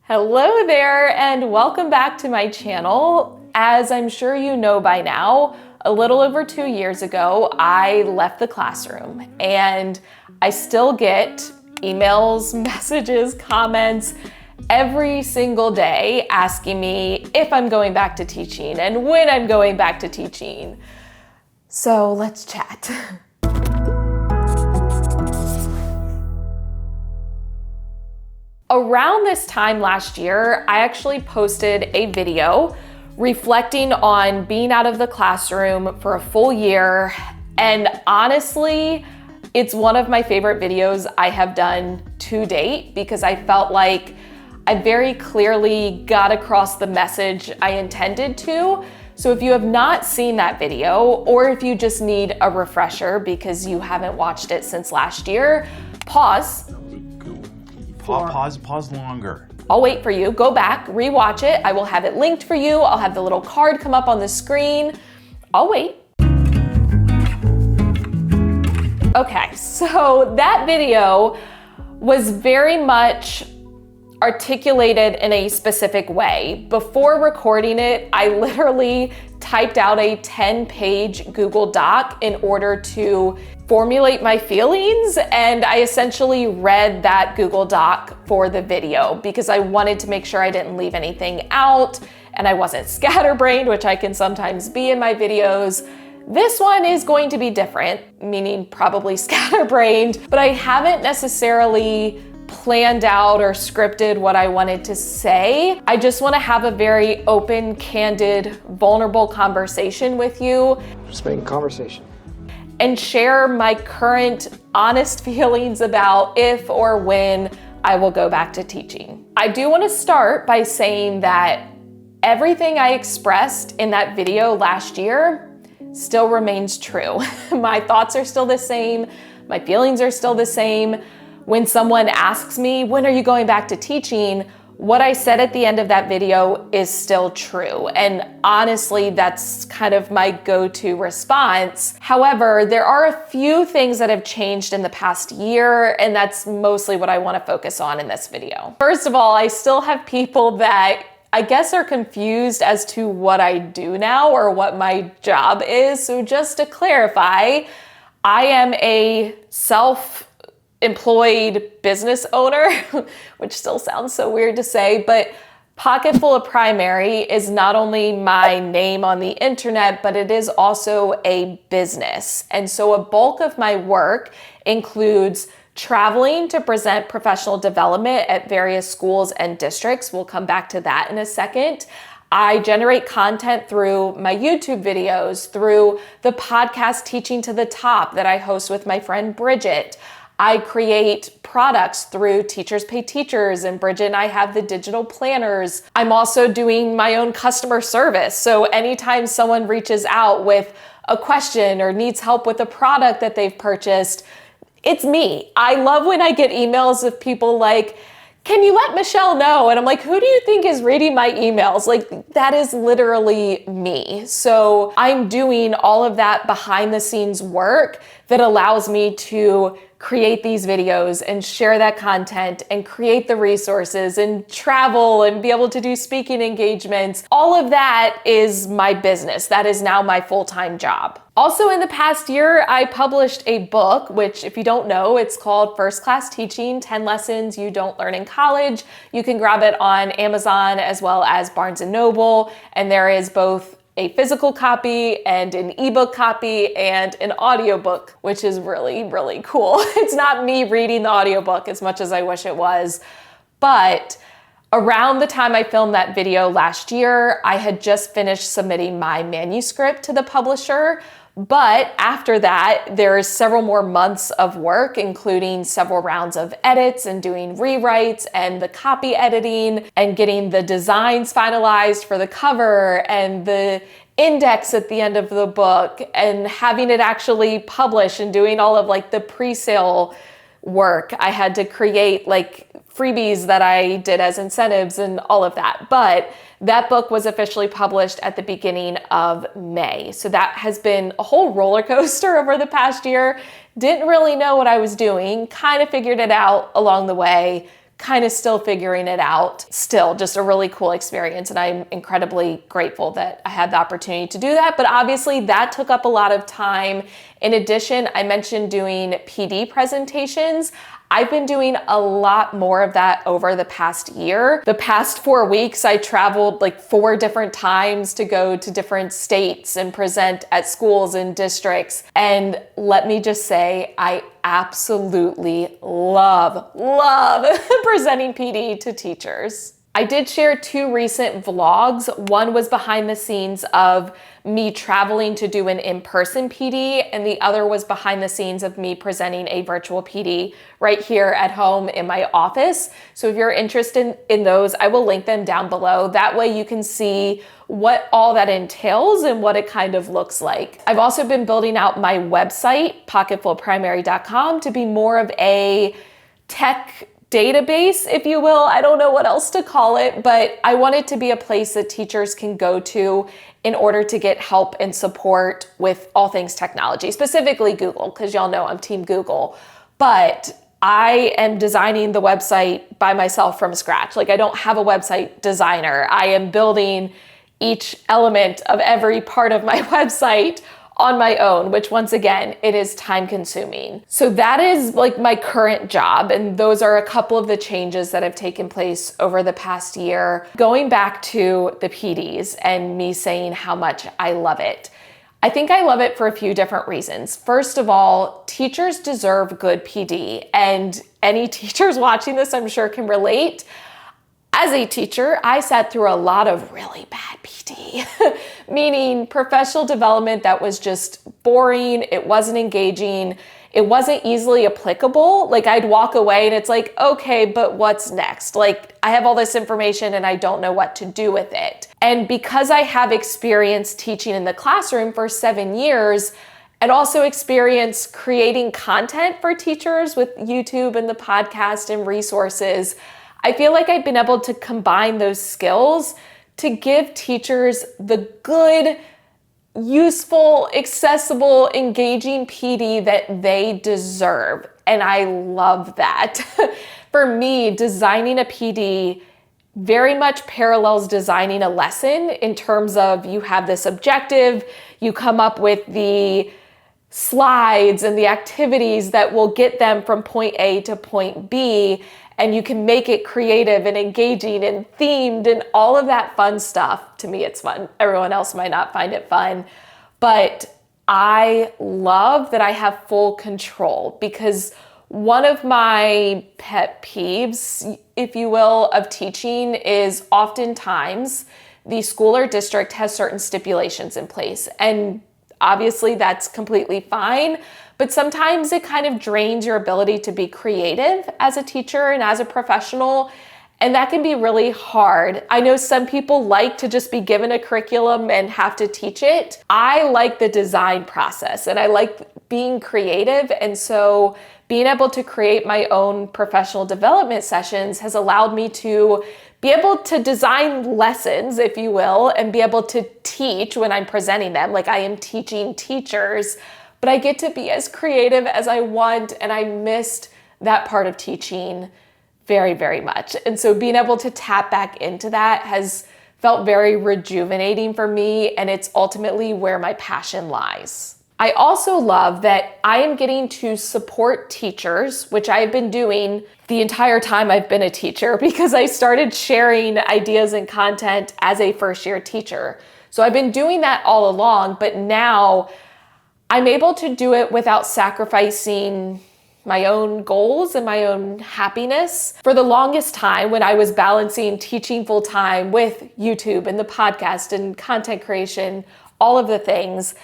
Hello there and welcome back to my channel. As I'm sure you know by now, a little over 2 years ago, I left the classroom and I still get emails, messages, comments every single day asking me if I'm going back to teaching and when I'm going back to teaching. So let's chat. Around this time last year, I actually posted a video reflecting on being out of the classroom for a full year. And honestly, it's one of my favorite videos I have done to date because I felt like I very clearly got across the message I intended to. So if you have not seen that video, or if you just need a refresher because you haven't watched it since last year, pause. Pause longer. I'll wait for you. Go back, rewatch it. I will have it linked for you. I'll have the little card come up on the screen. I'll wait. Okay, so that video was very much articulated in a specific way. Before recording it, I literally typed out a 10-page Google Doc in order to formulate my feelings, and I essentially read that Google Doc for the video because I wanted to make sure I didn't leave anything out and I wasn't scatterbrained, which I can sometimes be in my videos. This one is going to be different, meaning probably scatterbrained, but I haven't necessarily planned out or scripted what I wanted to say. I just want to have a very open, candid, vulnerable conversation with you. Just making conversation. And share my current honest feelings about if or when I will go back to teaching. I do want to start by saying that everything I expressed in that video last year still remains true. My thoughts are still the same. My feelings are still the same. When someone asks me, when are you going back to teaching? What I said at the end of that video is still true. And honestly, that's kind of my go-to response. However, there are a few things that have changed in the past year, and that's mostly what I want to focus on in this video. First of all, I still have people that I guess are confused as to what I do now or what my job is. So just to clarify, I am a self-employed business owner, which still sounds so weird to say, but Pocketful of Primary is not only my name on the internet, but it is also a business. And so a bulk of my work includes traveling to present professional development at various schools and districts. We'll come back to that in a second. I generate content through my YouTube videos, through the podcast Teaching to the Top that I host with my friend Bridget. I create products through Teachers Pay Teachers, and Bridget and I have the digital planners. I'm also doing my own customer service. So anytime someone reaches out with a question or needs help with a product that they've purchased, it's me. I love when I get emails of people like, can you let Michelle know? And I'm like, who do you think is reading my emails? Like, that is literally me. So I'm doing all of that behind the scenes work that allows me to create these videos and share that content and create the resources and travel and be able to do speaking engagements. All of that is my business. That is now my full-time job. Also in the past year, I published a book, which if you don't know, it's called First Class Teaching, 10 Lessons You Don't Learn in College. You can grab it on Amazon as well as Barnes & Noble. And there is both a physical copy and an ebook copy and an audiobook, which is really, really cool. It's not me reading the audiobook as much as I wish it was, but around the time I filmed that video last year, I had just finished submitting my manuscript to the publisher. But after that, there's several more months of work, including several rounds of edits and doing rewrites and the copy editing and getting the designs finalized for the cover and the index at the end of the book and having it actually published and doing all of like the pre-sale work. I had to create like freebies that I did as incentives and all of that. But that book was officially published at the beginning of May. So that has been a whole roller coaster over the past year. Didn't really know what I was doing, kind of figured it out along the way. kind of still figuring it out. Still just a really cool experience, and I'm incredibly grateful that I had the opportunity to do that. But obviously that took up a lot of time. In addition, I mentioned doing PD presentations. I've been doing a lot more of that over the past year. The past 4 weeks, I traveled like 4 different times to go to different states and present at schools and districts. And let me just say, I absolutely love presenting PD to teachers. I did share 2 recent vlogs. One was behind the scenes of me traveling to do an in-person PD, and the other was behind the scenes of me presenting a virtual PD right here at home in my office. So if you're interested in those, I will link them down below. That way you can see what all that entails and what it kind of looks like. I've also been building out my website, pocketfulprimary.com, to be more of a tech database, if you will. I don't know what else to call it, but I want it to be a place that teachers can go to in order to get help and support with all things technology, specifically Google, because y'all know I'm Team Google. But I am designing the website by myself from scratch. Like, I don't have a website designer. I am building each element of every part of my website on my own, which once again, it is time consuming. So that is like my current job. And those are a couple of the changes that have taken place over the past year. Going back to the PDs and me saying how much I love it. I think I love it for a few different reasons. First of all, teachers deserve good PD, and any teachers watching this, I'm sure, can relate. As a teacher, I sat through a lot of really bad PD, meaning professional development that was just boring, it wasn't engaging, it wasn't easily applicable. Like, I'd walk away and it's like, okay, but what's next? Like, I have all this information and I don't know what to do with it. And because I have experience teaching in the classroom for 7 years, and also experience creating content for teachers with YouTube and the podcast and resources, I feel like I've been able to combine those skills to give teachers the good, useful, accessible, engaging PD that they deserve. And I love that. For me, designing a PD very much parallels designing a lesson in terms of you have this objective, you come up with the slides and the activities that will get them from point A to point B, and you can make it creative and engaging and themed and all of that fun stuff. To me, it's fun. Everyone else might not find it fun, but I love that I have full control, because one of my pet peeves, if you will, of teaching is oftentimes the school or district has certain stipulations in place, and obviously that's completely fine, but sometimes it kind of drains your ability to be creative as a teacher and as a professional, and that can be really hard. I know some people like to just be given a curriculum and have to teach it. I like the design process and I like being creative, and so being able to create my own professional development sessions has allowed me to be able to design lessons, if you will, and be able to teach when I'm presenting them. Like, I am teaching teachers, but I get to be as creative as I want, and I missed that part of teaching very, very much. And so being able to tap back into that has felt very rejuvenating for me, and it's ultimately where my passion lies. I also love that I am getting to support teachers, which I've been doing the entire time I've been a teacher, because I started sharing ideas and content as a first-year teacher. So I've been doing that all along, but now I'm able to do it without sacrificing my own goals and my own happiness. For the longest time, when I was balancing teaching full-time with YouTube and the podcast and content creation, all of the things,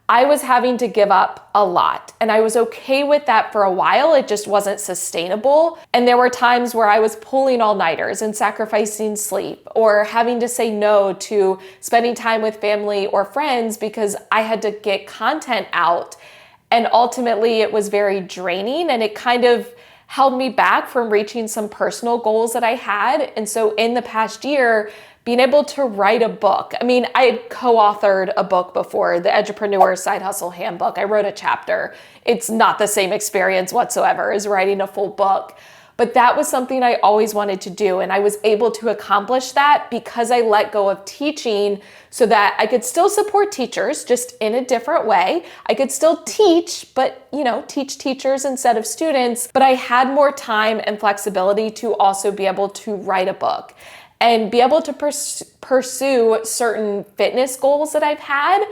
I was having to give up a lot, and I was okay with that for a while. It just wasn't sustainable. And there were times where I was pulling all-nighters and sacrificing sleep, or having to say no to spending time with family or friends because I had to get content out. And ultimately it was very draining, and it kind of held me back from reaching some personal goals that I had. And so in the past year, being able to write a book. I mean, I had co-authored a book before, the Edupreneur Side Hustle Handbook. I wrote a chapter. It's not the same experience whatsoever as writing a full book. But that was something I always wanted to do. And I was able to accomplish that because I let go of teaching so that I could still support teachers, just in a different way. I could still teach, but teach teachers instead of students. But I had more time and flexibility to also be able to write a book and be able to pursue certain fitness goals that I've had.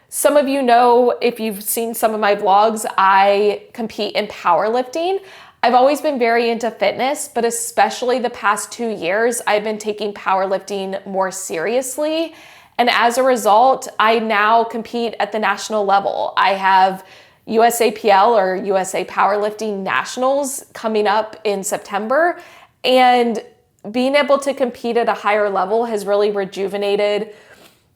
Some of you know, if you've seen some of my vlogs, I compete in powerlifting. I've always been very into fitness, but especially the past 2 years, I've been taking powerlifting more seriously. And as a result, I now compete at the national level. I have USAPL or USA Powerlifting Nationals coming up in September. And being able to compete at a higher level has really rejuvenated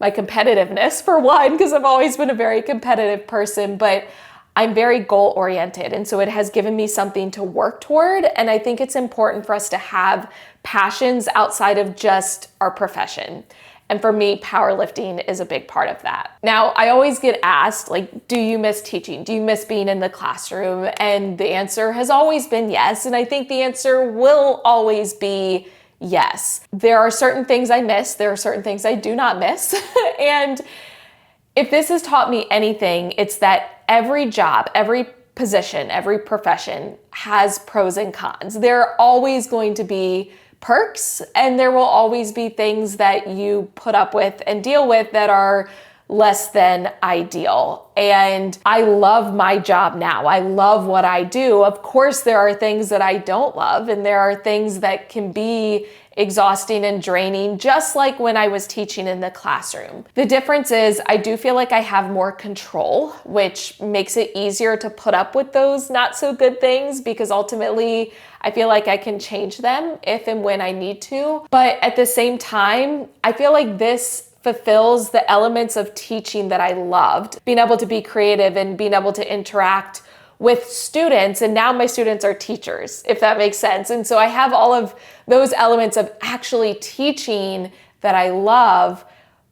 my competitiveness, for one, because I've always been a very competitive person, but I'm very goal oriented. And so it has given me something to work toward. And I think it's important for us to have passions outside of just our profession. And for me, powerlifting is a big part of that. Now, I always get asked, do you miss teaching? Do you miss being in the classroom? And the answer has always been yes. And I think the answer will always be yes. There are certain things I miss. There are certain things I do not miss. And if this has taught me anything, it's that every job, every position, every profession has pros and cons. There are always going to be perks, and there will always be things that you put up with and deal with that are less than ideal. And I love my job now. I love what I do. Of course, there are things that I don't love, and there are things that can be exhausting and draining, just like when I was teaching in the classroom. The difference is I do feel like I have more control, which makes it easier to put up with those not so good things, because ultimately I feel like I can change them if and when I need to. But at the same time, I feel like this fulfills the elements of teaching that I loved, being able to be creative and being able to interact with students. And now my students are teachers, if that makes sense. And so I have all of those elements of actually teaching that I love,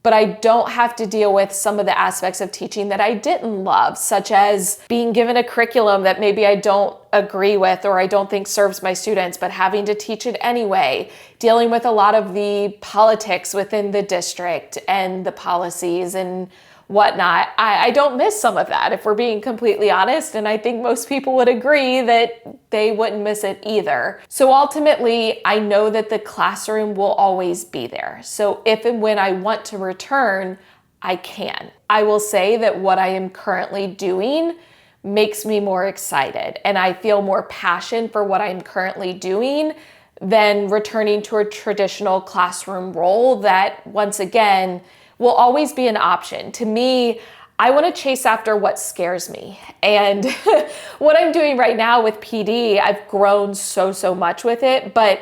but I don't have to deal with some of the aspects of teaching that I didn't love, such as being given a curriculum that maybe I don't agree with or I don't think serves my students, but having to teach it anyway, dealing with a lot of the politics within the district and the policies and whatnot. I don't miss some of that, if we're being completely honest, and I think most people would agree that they wouldn't miss it either. So ultimately, I know that the classroom will always be there. So if and when I want to return, I can. I will say that what I am currently doing makes me more excited, and I feel more passion for what I'm currently doing than returning to a traditional classroom role that, once again, will always be an option. To me, I want to chase after what scares me. And what I'm doing right now with PD, I've grown so much with it, but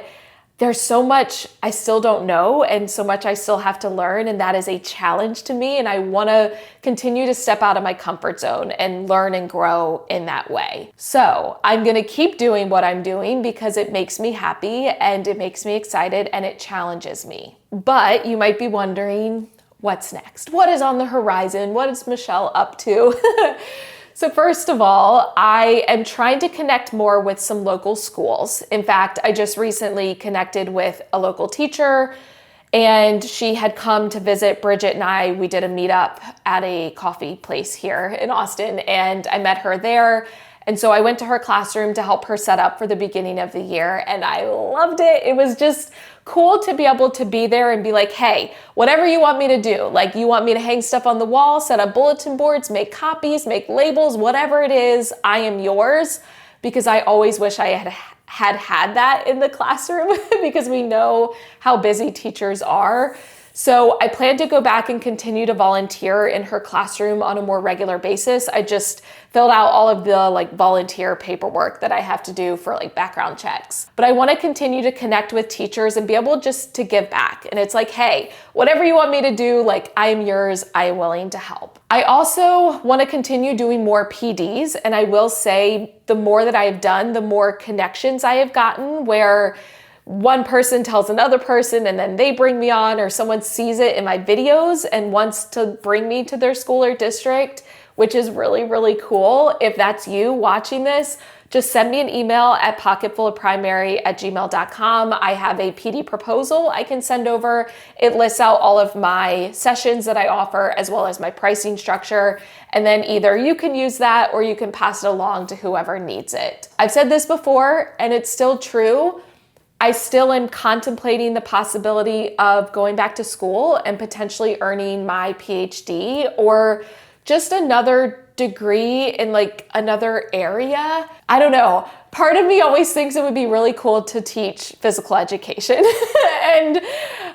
there's so much I still don't know and so much I still have to learn, and that is a challenge to me, and I want to continue to step out of my comfort zone and learn and grow in that way. So I'm going to keep doing what I'm doing because it makes me happy and it makes me excited and it challenges me. But you might be wondering, what's next? What is on the horizon? What is Michelle up to? So first of all, I am trying to connect more with some local schools. In fact, I just recently connected with a local teacher, and she had come to visit Bridget and I. We did a meetup at a coffee place here in Austin, and I met her there. And so I went to her classroom to help her set up for the beginning of the year, and I loved it. It was just cool to be able to be there and be like, hey, whatever you want me to do, like you want me to hang stuff on the wall, set up bulletin boards, make copies, make labels, whatever it is, I am yours. Because I always wish I had that in the classroom because we know how busy teachers are. So I plan to go back and continue to volunteer in her classroom on a more regular basis. I just filled out all of the volunteer paperwork that I have to do for background checks. But I want to continue to connect with teachers and be able just to give back. And it's like, hey, whatever you want me to do, I am yours, I am willing to help. I also want to continue doing more PDs. And I will say the more that I have done, the more connections I have gotten, where one person tells another person and then they bring me on, or someone sees it in my videos and wants to bring me to their school or district, which is really cool. If that's you watching this, just send me an email at pocketfulofprimary@gmail.com. I have a PD proposal I can send over. It lists out all of my sessions that I offer as well as my pricing structure. And then either you can use that or you can pass it along to whoever needs it. I've said this before and it's still true. I still am contemplating the possibility of going back to school and potentially earning my PhD or just another degree in like another area. I don't know. Part of me always thinks it would be really cool to teach physical education. And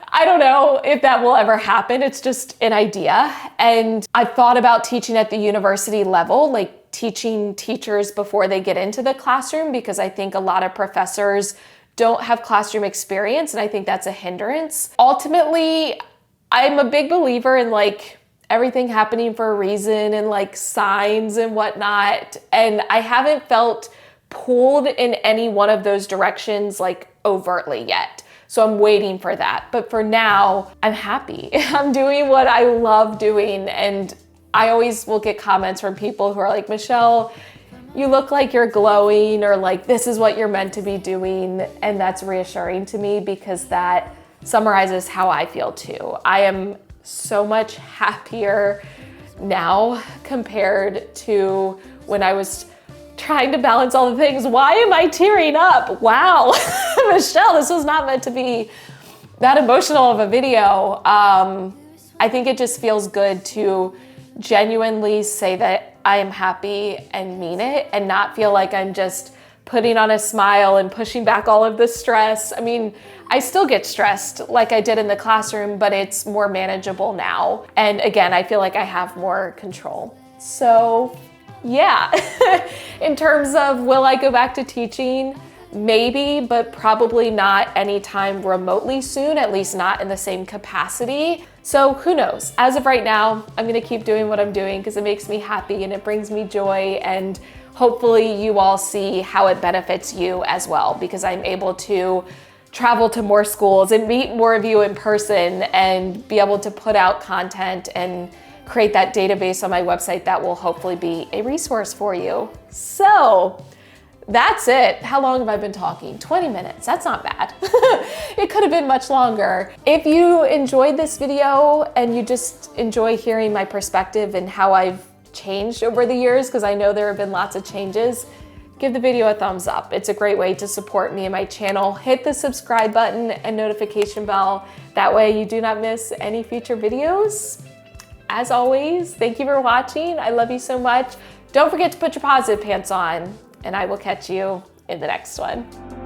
I don't know if that will ever happen. It's just an idea. And I've thought about teaching at the university level, like teaching teachers before they get into the classroom, because I think a lot of professors don't have classroom experience. And I think that's a hindrance. Ultimately, I'm a big believer in like everything happening for a reason and like signs and whatnot. And I haven't felt pulled in any one of those directions like overtly yet. So I'm waiting for that. But for now, I'm happy. I'm doing what I love doing. And I always will get comments from people who are like, Michelle, you look like you're glowing, or like, this is what you're meant to be doing. And that's reassuring to me because that summarizes how I feel too. I am so much happier now compared to when I was trying to balance all the things. Why am I tearing up? Wow, Michelle, this was not meant to be that emotional of a video. I think it just feels good to genuinely say that I am happy and mean it and not feel like I'm just putting on a smile and pushing back all of the stress. I mean, I still get stressed like I did in the classroom, but it's more manageable now. And again, I feel like I have more control. So yeah, in terms of will I go back to teaching? Maybe, but probably not anytime remotely soon, at least not in the same capacity. So who knows? As of right now, I'm gonna keep doing what I'm doing because it makes me happy and it brings me joy, and hopefully you all see how it benefits you as well, because I'm able to travel to more schools and meet more of you in person and be able to put out content and create that database on my website that will hopefully be a resource for you. So that's it. How long have I been talking? 20 minutes. That's not bad. It could have been much longer. If you enjoyed this video and you just enjoy hearing my perspective and how I've changed over the years, because I know there have been lots of changes, give the video a thumbs up. It's a great way to support me and my channel. Hit the subscribe button and notification bell. That way you do not miss any future videos. As always, thank you for watching. I love you so much. Don't forget to put your positive pants on, and I will catch you in the next one.